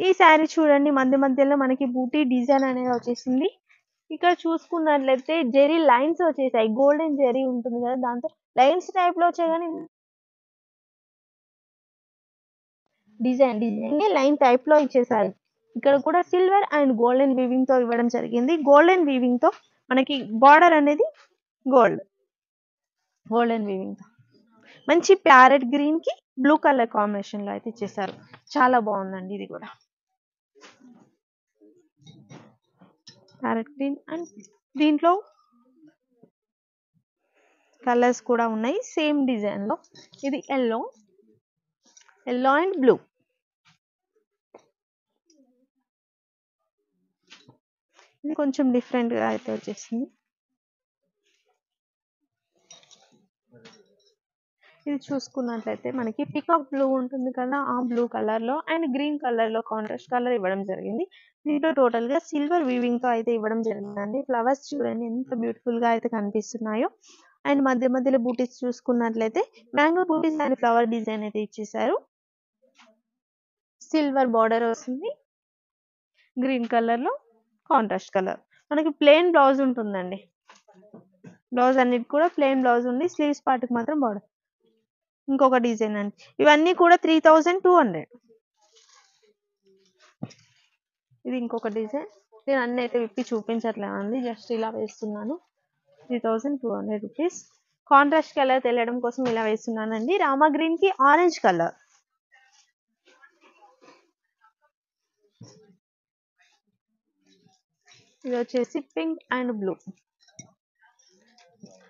ఈ శారీ చూడండి మధ్యలో మనకి బూటీ డిజైన్ అనేది వచ్చేసింది. ఇక్కడ చూసుకున్నట్లయితే జెరీ లైన్స్ వచ్చేసాయి. గోల్డెన్ జెరీ ఉంటుంది కదా, దాంతో లైన్స్ టైప్ లో వచ్చాయి కానీ డిజైన్ లైన్ టైప్ లో ఇచ్చేసారు. ఇక్కడ కూడా సిల్వర్ అండ్ గోల్డెన్ వీవింగ్ తో ఇవ్వడం జరిగింది. గోల్డెన్ వీవింగ్ తో మనకి బార్డర్ అనేది గోల్డెన్ వీవింగ్ తో మంచి ప్యారెట్ గ్రీన్ కి బ్లూ కలర్ కాంబినేషన్ లో అయితే ఇచ్చేసారు. చాలా బాగుందండి ఇది కూడా. ప్యారెట్ గ్రీన్ అండ్ దీంట్లో కలర్స్ కూడా ఉన్నాయి సేమ్ డిజైన్ లో. ఇది ఎల్లో అండ్ బ్లూ. ఇది కొంచెం డిఫరెంట్ గా అయితే వచ్చేసింది. ఇది చూసుకున్నట్లయితే మనకి పికాక్ బ్లూ ఉంటుంది కదా, ఆ బ్లూ కలర్ లో అండ్ గ్రీన్ కలర్ లో కాంట్రాస్ట్ కలర్ ఇవ్వడం జరిగింది. దీంట్లో టోటల్ గా సిల్వర్ వీవింగ్ తో అయితే ఇవ్వడం జరిగిందండి. ఫ్లవర్స్ చూడండి ఎంత బ్యూటిఫుల్ గా అయితే కనిపిస్తున్నాయో. అండ్ మధ్యలో బూటీస్ చూసుకున్నట్లయితే mango buttis and flower design అయితే ఇచ్చేసారు. సిల్వర్ బార్డర్ వస్తుంది, గ్రీన్ కలర్ లో కాంట్రాస్ట్ కలర్. మనకి ప్లెయిన్ బ్లౌజ్ ఉంటుందండి. బ్లౌజ్ అన్నిటి కూడా ప్లెయిన్ బ్లౌజ్ ఉంది, స్లీవ్స్ పార్ట్ కి మాత్రం బార్డర్. ఇంకొక డిజైన్ అండి. ఇవన్నీ కూడా 3200. ఇది ఇంకొక డిజైన్. నేను అన్ని అయితే విప్పి చూపించట్లేదండి, జస్ట్ ఇలా వేస్తున్నాను. 3200 రూపీస్. కాంట్రాస్ట్ కలర్ తెలియడం కోసం ఇలా వేస్తున్నానండి. రామా గ్రీన్ కి ఆరెంజ్ కలర్. ఇది వచ్చేసి పింక్ అండ్ బ్లూ.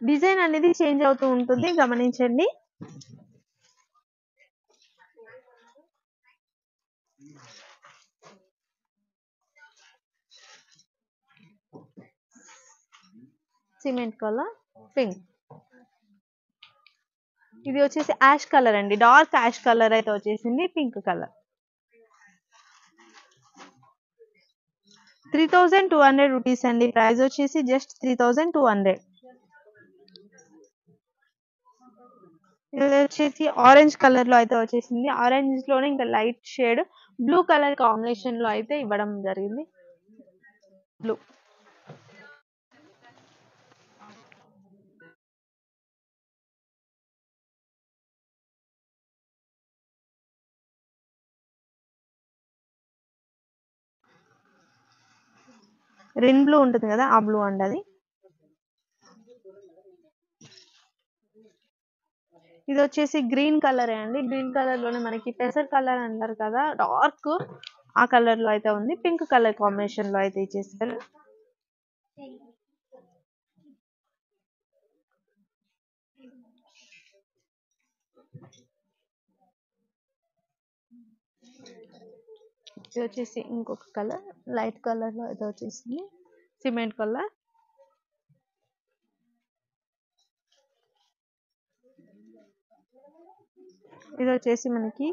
డిజైన్ అనేది చేంజ్ అవుతూ ఉంటుంది, గమనించండి. Cement colour, pink. ఇది వచ్చేసి యాష్ కలర్ అండి, డార్క్ యాష్ కలర్ అయితే వచ్చేసింది. Pink colour. 3200 రూపీస్ అండి. ప్రైస్ వచ్చేసి జస్ట్ 3200. ఇది వచ్చేసి ఆరెంజ్ కలర్ లో అయితే వచ్చేసింది. ఆరెంజ్ లోనే ఇంకా light shade blue colour combination లో అయితే ఇవ్వడం జరిగింది. బ్లూ. రెయిన్ బ్లూ ఉంటుంది కదా, ఆ బ్లూ అండి అది. ఇది వచ్చేసి గ్రీన్ కలర్ అండి. గ్రీన్ కలర్ లోనే మనకి పెసర్ కలర్ అంటారు కదా, డార్క్ ఆ కలర్ లో అయితే ఉంది. పింక్ కలర్ కాంబినేషన్ లో అయితే ఇచ్చేసారు. ఇది వచ్చేసి ఇంకొక కలర్, లైట్ కలర్ లో అయితే వచ్చేసింది, సిమెంట్ కలర్. ఇది వచ్చేసి మనకి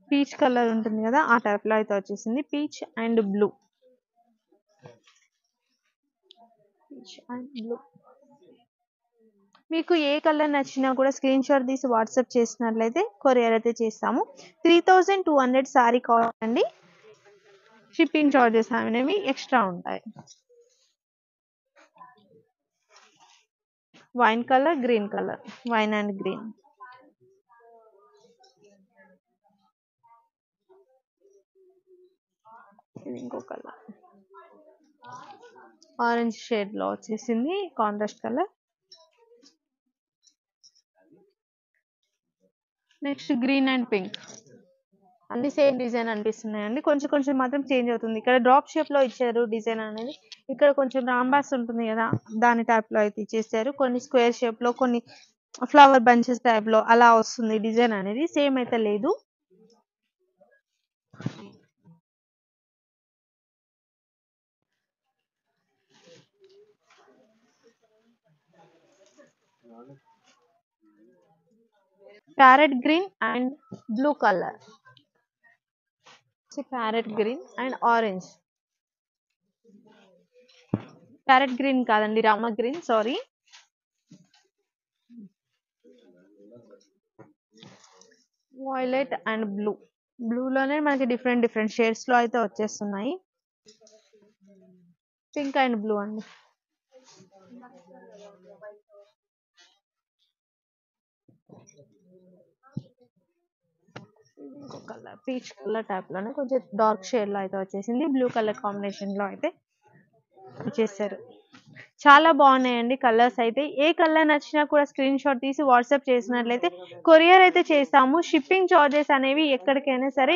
పీచ్ కలర్ ఉంటుంది కదా, ఆ టైప్ లో అయితే వచ్చేసింది. Peach and blue. మీకు ఏ కలర్ నచ్చినా కూడా స్క్రీన్ షాట్ తీసి వాట్సాప్ చేసినట్లయితే కొరియర్ అయితే చేస్తాము. 3200 సారీ కాస్ట్ అండి. షిప్పింగ్ చార్జెస్ అనేవి ఎక్స్ట్రా ఉంటాయి. Wine colour, green colour, wine and green. ఇది ఇంకో కలర్, ఆరెంజ్ షేడ్ లో వచ్చేసింది, contrast colour. Next green and pink. అన్ని సేమ్ డిజైన్ అనిపిస్తున్నాయండి, కొంచెం మాత్రం చేంజ్ అవుతుంది. ఇక్కడ డ్రాప్ షేప్ లో ఇచ్చారు డిజైన్ అనేది. ఇక్కడ కొంచెం రాంబాస్ ఉంటుంది కదా, దాని టైప్ లో అయితే ఇచ్చేసారు. కొన్ని స్క్వేర్ షేప్ లో, కొన్ని ఫ్లవర్ బంచెస్ టైప్ లో అలా వస్తుంది డిజైన్ అనేది, సేమ్ అయితే లేదు. Parrot green and blue colour. Parrot green and orange. Parrot green కాదండి, రామా green, sorry. Violet and blue. బ్లూలోనే మనకి డిఫరెంట్ షేడ్స్లో అయితే వచ్చేస్తున్నాయి. పింక్ అండ్ బ్లూ అండి. ఇంకో కలర్ పీచ్ కలర్ టైప్ లోనే కొంచెం డార్క్ షేడ్ లో అయితే వచ్చేసింది. బ్లూ కలర్ కాంబినేషన్ లో అయితే ఇచ్చేసారు. చాలా బాగున్నాయండి కలర్స్ అయితే. ఏ కలర్ నచ్చినా కూడా స్క్రీన్ షాట్ తీసి వాట్సాప్ చేసినట్లయితే కొరియర్ అయితే చేస్తాము. షిప్పింగ్ చార్జెస్ అనేవి ఎక్కడికైనా సరే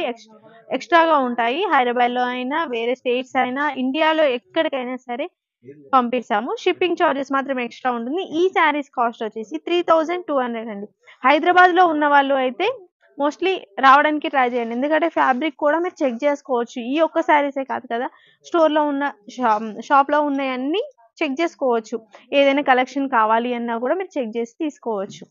ఎక్స్ట్రాగా ఉంటాయి. హైదరాబాద్ లో అయినా, వేరే స్టేట్స్ అయినా, ఇండియాలో ఎక్కడికైనా సరే పంపిస్తాము. షిప్పింగ్ చార్జెస్ మాత్రం ఎక్స్ట్రా ఉంటుంది. ఈ శారీస్ కాస్ట్ వచ్చేసి 3200 అండి. హైదరాబాద్ లో ఉన్న వాళ్ళు అయితే మోస్ట్లీ రావడానికి ట్రై చేయండి. ఎందుకంటే ఫ్యాబ్రిక్ కూడా మీరు చెక్ చేసుకోవచ్చు. ఈ ఒక్క శారీసే కాదు కదా, స్టోర్ లో ఉన్న షాప్ లో ఉన్నాయన్నీ చెక్ చేసుకోవచ్చు. ఏదైనా కలెక్షన్ కావాలి అన్నా కూడా మీరు చెక్ చేసి తీసుకోవచ్చు.